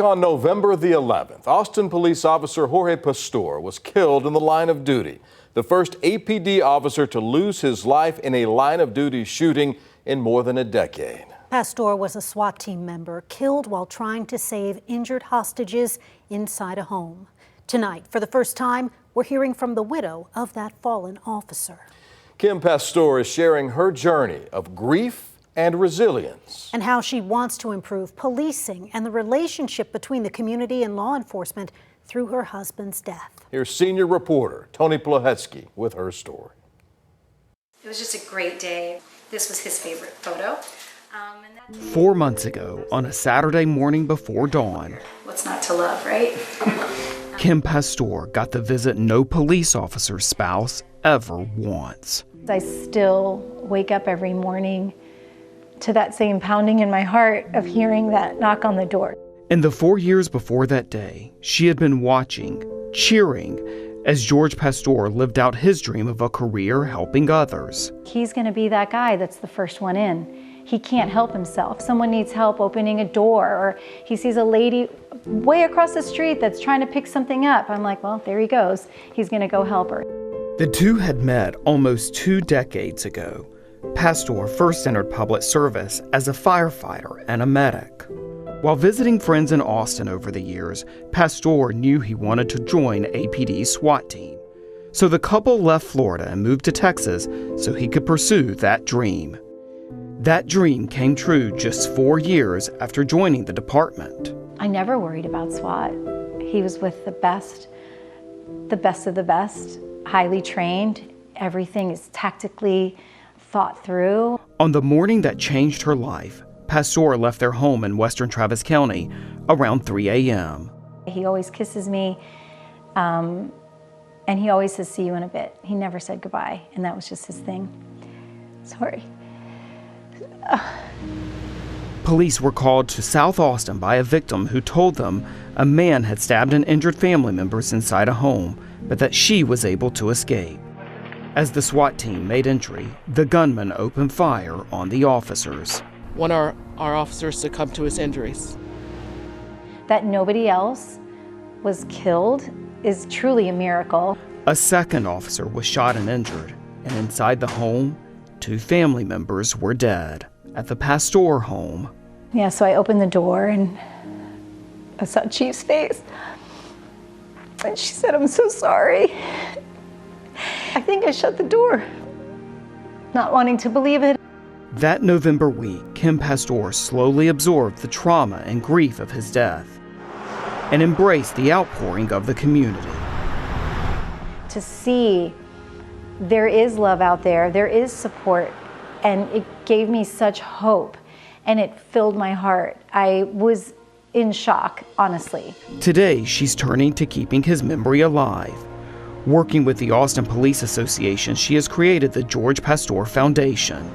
On November the 11th, Austin police officer Jorge Pastore was killed in the line of duty. The first APD officer to lose his life in a line of duty shooting in more than a decade. Pastore was a SWAT team member killed while trying to save injured hostages inside a home. Tonight, for the first time, we're hearing from the widow of that fallen officer. Kim Pastore is sharing her journey of grief and resilience, and how she wants to improve policing and the relationship between the community and law enforcement through her husband's death. Here's senior reporter Tony Plahetsky with her story. It was just a great day. This was his favorite photo. 4 months ago, on a Saturday morning before dawn, what's not to love, right? Kim Pastore got the visit no police officer's spouse ever wants. I still wake up every morning to that same pounding in my heart of hearing that knock on the door. In the 4 years before that day, she had been watching, cheering, as Jorge Pastore lived out his dream of a career helping others. He's going to be that guy that's the first one in. He can't help himself. Someone needs help opening a door, or he sees a lady way across the street that's trying to pick something up. I'm like, well, there he goes. He's going to go help her. The two had met almost 2 decades ago. Pastore first entered public service as a firefighter and a medic. While visiting friends in Austin over the years, Pastore knew he wanted to join APD's SWAT team. So the couple left Florida and moved to Texas so he could pursue that dream. That dream came true just 4 years after joining the department. I never worried about SWAT. He was with the best of the best, highly trained. Everything is tactically thought through. On the morning that changed her life, Pastore left their home in western Travis County around 3 a.m. He always kisses me, and he always says, see you in a bit. He never said goodbye, and that was just his thing. Sorry. Police were called to South Austin by a victim who told them a man had stabbed and injured family members inside a home, but that she was able to escape. As the SWAT team made entry, the gunman opened fire on the officers. Want our officers succumbed to his injuries. That nobody else was killed is truly a miracle. A second officer was shot and injured, and inside the home, 2 family members were dead. At the Pastore home. Yeah, so I opened the door and I saw Chief's face. And she said, I'm so sorry. I think I shut the door, not wanting to believe it. That November week, Kim Pastore slowly absorbed the trauma and grief of his death and embraced the outpouring of the community. To see there is love out there, there is support, and it gave me such hope, and it filled my heart. I was in shock, honestly. Today, she's turning to keeping his memory alive. Working with the Austin Police Association, she has created the Jorge Pastore Foundation.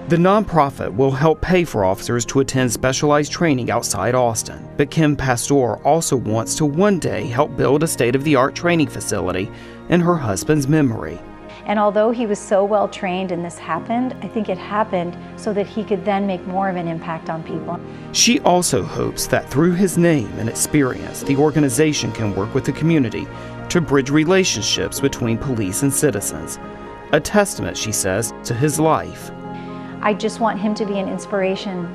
The nonprofit will help pay for officers to attend specialized training outside Austin. But Kim Pastore also wants to one day help build a state-of-the-art training facility in her husband's memory. And although he was so well trained and this happened, I think it happened so that he could then make more of an impact on people. She also hopes that through his name and experience, the organization can work with the community to bridge relationships between police and citizens. A testament, she says, to his life. I just want him to be an inspiration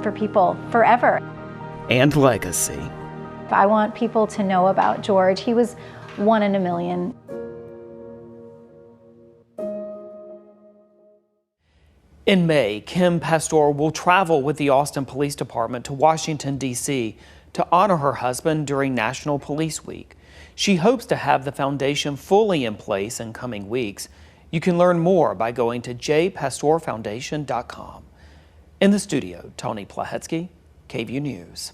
for people forever. And legacy. I want people to know about Jorge. He was 1 in a million. In May, Kim Pastore will travel with the Austin Police Department to Washington, D.C. to honor her husband during National Police Week. She hopes to have the foundation fully in place in coming weeks. You can learn more by going to jpastorefoundation.com. In the studio, Tony Plahetsky, KVUE News.